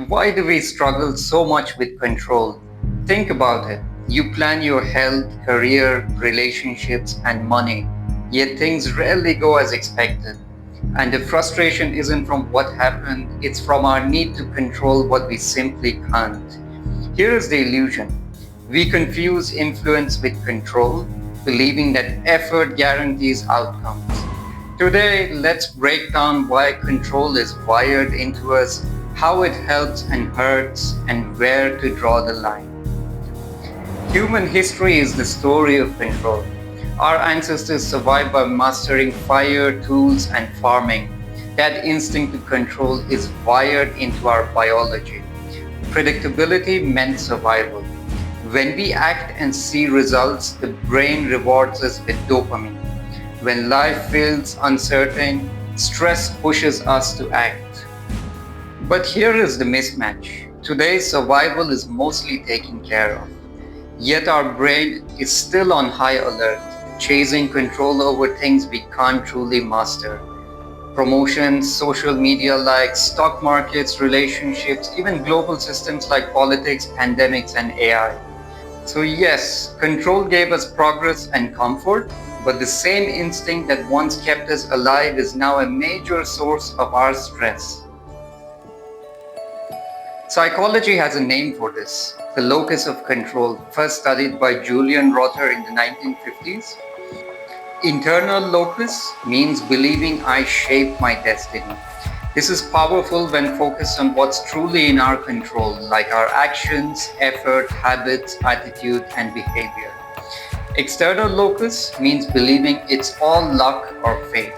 Why do we struggle so much with control? Think about it. You plan your health, career, relationships, and money, yet things rarely go as expected. And the frustration isn't from what happened, it's from our need to control what we simply can't. Here is the illusion. We confuse influence with control, believing that effort guarantees outcomes. Today, let's break down why control is wired into us, how it helps and hurts, and where to draw the line. Human history is the story of control. Our ancestors survived by mastering fire, tools, and farming. That instinct to control is wired into our biology. Predictability meant survival. When we act and see results, the brain rewards us with dopamine. When life feels uncertain, stress pushes us to act. But here is the mismatch. Today's survival is mostly taken care of. Yet our brain is still on high alert, chasing control over things we can't truly master. Promotions, social media likes, stock markets, relationships, even global systems like politics, pandemics, and AI. So yes, control gave us progress and comfort, but the same instinct that once kept us alive is now a major source of our stress. Psychology has a name for this, the locus of control, first studied by Julian Rother in the 1950s. Internal locus means believing I shape my destiny. This is powerful when focused on what's truly in our control, like our actions, effort, habits, attitude, and behavior. External locus means believing it's all luck or fate.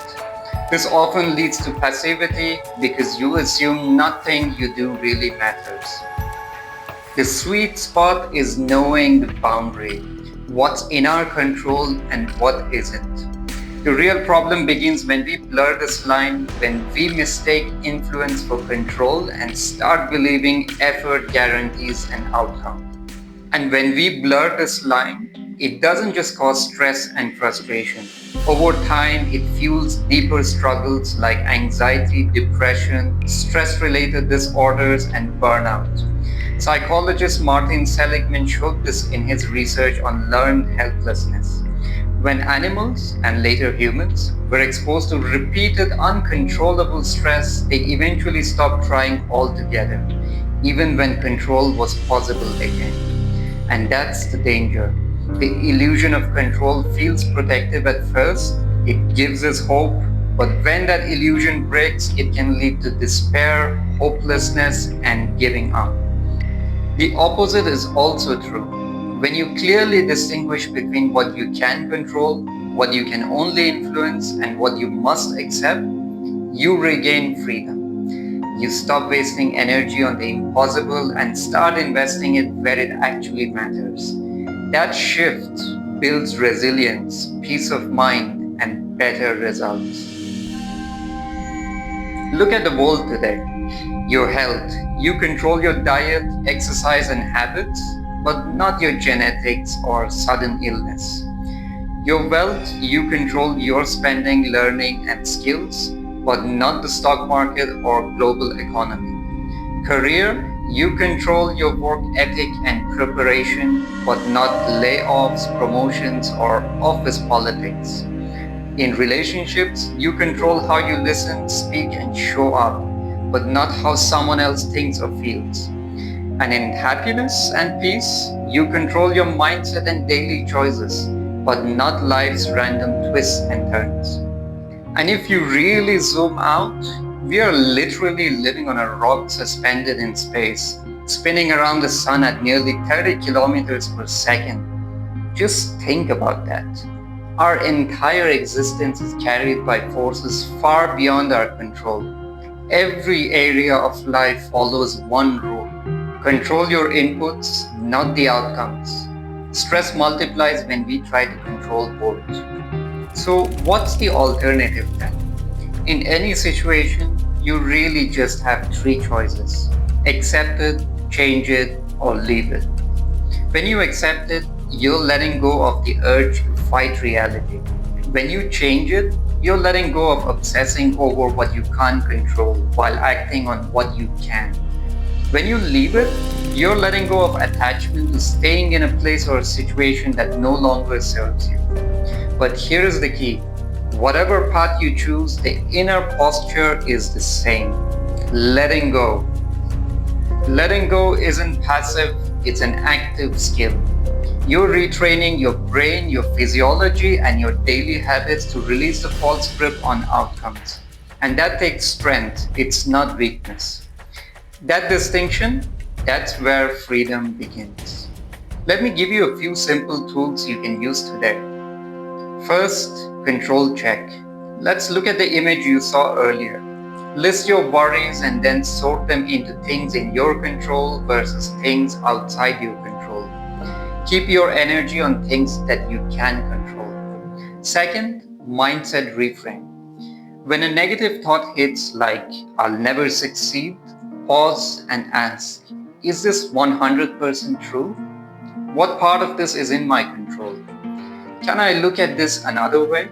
This often leads to passivity because you assume nothing you do really matters. The sweet spot is knowing the boundary, what's in our control and what isn't. The real problem begins when we blur this line, when we mistake influence for control and start believing effort guarantees an outcome. And when we blur this line, it doesn't just cause stress and frustration. Over time, it fuels deeper struggles like anxiety, depression, stress-related disorders, and burnout. Psychologist Martin Seligman showed this in his research on learned helplessness. When animals, and later humans, were exposed to repeated uncontrollable stress, they eventually stopped trying altogether, even when control was possible again. And that's the danger. The illusion of control feels protective at first, it gives us hope, but when that illusion breaks, it can lead to despair, hopelessness, and giving up. The opposite is also true. When you clearly distinguish between what you can control, what you can only influence, and what you must accept, you regain freedom. You stop wasting energy on the impossible and start investing it where it actually matters. That shift builds resilience, peace of mind, and better results. Look at the world today. Your health. You control your diet, exercise, and habits, but not your genetics or sudden illness. Your wealth. You control your spending, learning, and skills, but not the stock market or global economy. Career. You control your work ethic and preparation, but not layoffs, promotions, or office politics. In relationships, you control how you listen, speak, and show up, but not how someone else thinks or feels. And in happiness and peace, you control your mindset and daily choices, but not life's random twists and turns. And if you really zoom out, we are literally living on a rock suspended in space, spinning around the sun at nearly 30 kilometers per second. Just think about that. Our entire existence is carried by forces far beyond our control. Every area of life follows one rule. Control your inputs, not the outcomes. Stress multiplies when we try to control both. So what's the alternative then? In any situation, you really just have three choices. Accept it, change it, or leave it. When you accept it, you're letting go of the urge to fight reality. When you change it, you're letting go of obsessing over what you can't control while acting on what you can. When you leave it, you're letting go of attachment to staying in a place or a situation that no longer serves you. But here is the key. Whatever path you choose, the inner posture is the same. Letting go. Letting go isn't passive, it's an active skill. You're retraining your brain, your physiology, and your daily habits to release the false grip on outcomes. And that takes strength, it's not weakness. That distinction, that's where freedom begins. Let me give you a few simple tools you can use today. First, control check. Let's look at the image you saw earlier. List your worries and then sort them into things in your control versus things outside your control. Keep your energy on things that you can control. Second, mindset reframe. When a negative thought hits like, I'll never succeed, pause and ask, is this 100% true? What part of this is in my control? Can I look at this another way?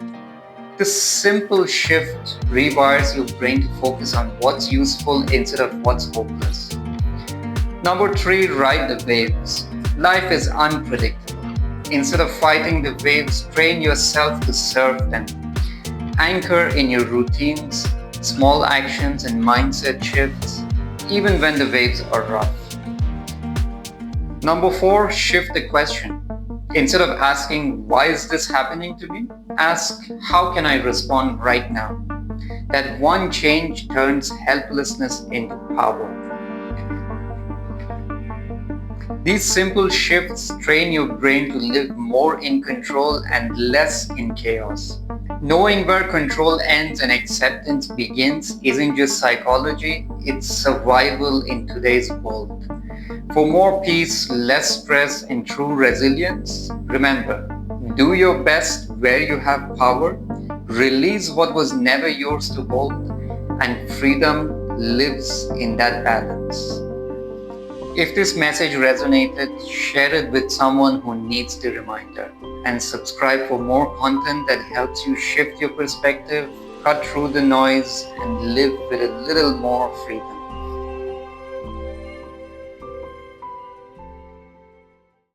This simple shift rewires your brain to focus on what's useful instead of what's hopeless. Number 3, ride the waves. Life is unpredictable. Instead of fighting the waves, train yourself to surf them. Anchor in your routines, small actions and mindset shifts, even when the waves are rough. Number 4, shift the question. Instead of asking, why is this happening to me? Ask, how can I respond right now? That one change turns helplessness into power. These simple shifts train your brain to live more in control and less in chaos. Knowing where control ends and acceptance begins isn't just psychology, it's survival in today's world. For more peace, less stress, and true resilience, remember, do your best where you have power, release what was never yours to hold, and freedom lives in that balance. If this message resonated, share it with someone who needs the reminder, and subscribe for more content that helps you shift your perspective, cut through the noise, and live with a little more freedom.